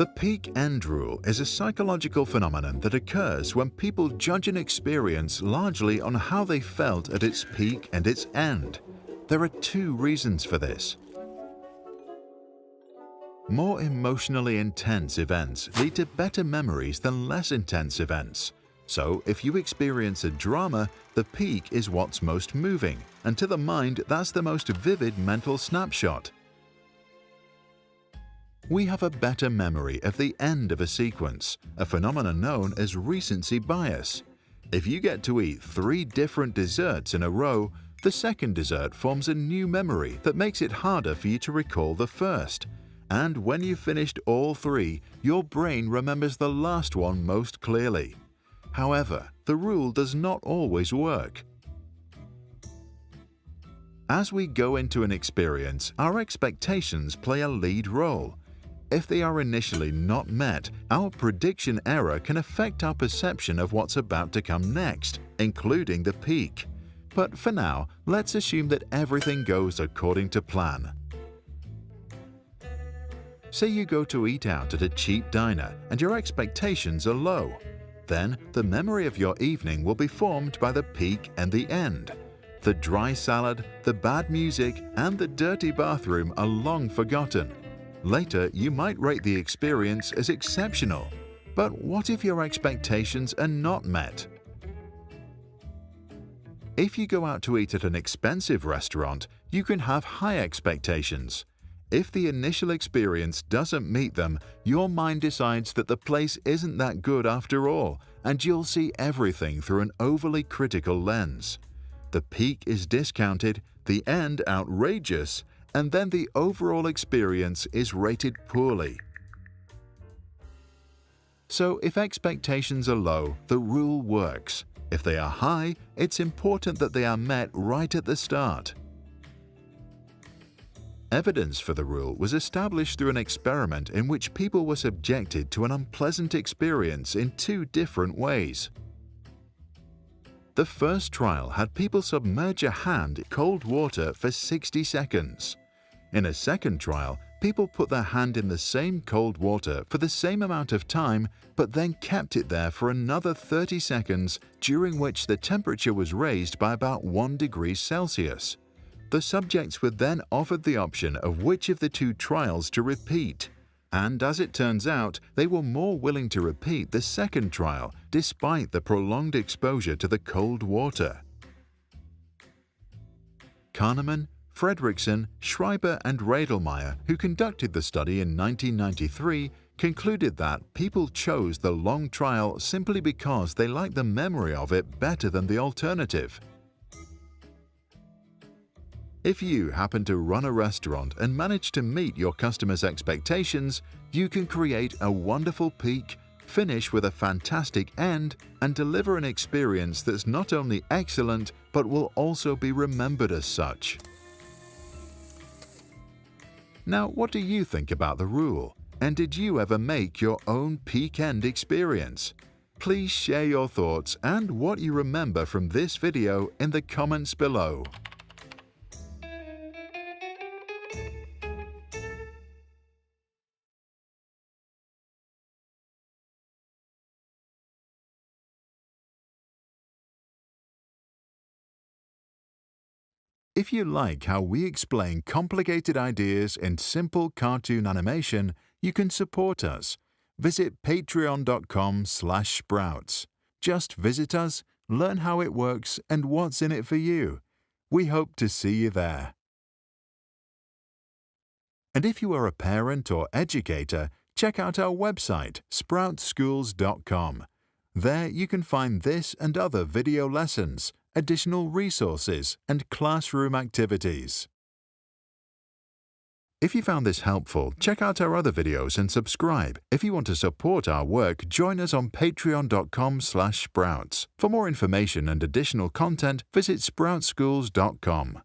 The peak-end rule is a psychological phenomenon that occurs when people judge an experience largely on how they felt at its peak and its end. There are two reasons for this. More emotionally intense events lead to better memories than less intense events. So, if you experience a drama, the peak is what's most moving, and to the mind, that's the most vivid mental snapshot. We have a better memory of the end of a sequence, a phenomenon known as recency bias. If you get to eat 3 different desserts in a row, the second dessert forms a new memory that makes it harder for you to recall the first. And when you've finished all 3, your brain remembers the last one most clearly. However, the rule does not always work. As we go into an experience, our expectations play a lead role. If they are initially not met, our prediction error can affect our perception of what's about to come next, including the peak. But for now, let's assume that everything goes according to plan. Say you go to eat out at a cheap diner and your expectations are low. Then, the memory of your evening will be formed by the peak and the end. The dry salad, the bad music, and the dirty bathroom are long forgotten. Later, you might rate the experience as exceptional. But what if your expectations are not met? If you go out to eat at an expensive restaurant, you can have high expectations. If the initial experience doesn't meet them, your mind decides that the place isn't that good after all, and you'll see everything through an overly critical lens. The peak is discounted, the end outrageous, and then the overall experience is rated poorly. So if expectations are low, the rule works. If they are high, it's important that they are met right at the start. Evidence for the rule was established through an experiment in which people were subjected to an unpleasant experience in 2 different ways. The first trial had people submerge a hand in cold water for 60 seconds. In a second trial, people put their hand in the same cold water for the same amount of time, but then kept it there for another 30 seconds, during which the temperature was raised by about 1 degree Celsius. The subjects were then offered the option of which of the 2 trials to repeat. And as it turns out, they were more willing to repeat the second trial, despite the prolonged exposure to the cold water. Kahneman, Fredrickson, Schreiber and Radelmeyer, who conducted the study in 1993, concluded that people chose the long trial simply because they liked the memory of it better than the alternative. If you happen to run a restaurant and manage to meet your customers' expectations, you can create a wonderful peak, finish with a fantastic end, and deliver an experience that's not only excellent but will also be remembered as such. Now, what do you think about the rule? And did you ever make your own peak end experience? Please share your thoughts and what you remember from this video in the comments below. If you like how we explain complicated ideas in simple cartoon animation, you can support us. Visit patreon.com/sprouts. Just visit us, learn how it works and what's in it for you. We hope to see you there. And if you are a parent or educator, check out our website, sproutschools.com. There you can find this and other video lessons, additional resources, and classroom activities. If you found this helpful, check out our other videos and subscribe. If you want to support our work, join us on patreon.com/sprouts. For more information and additional content, visit sproutschools.com.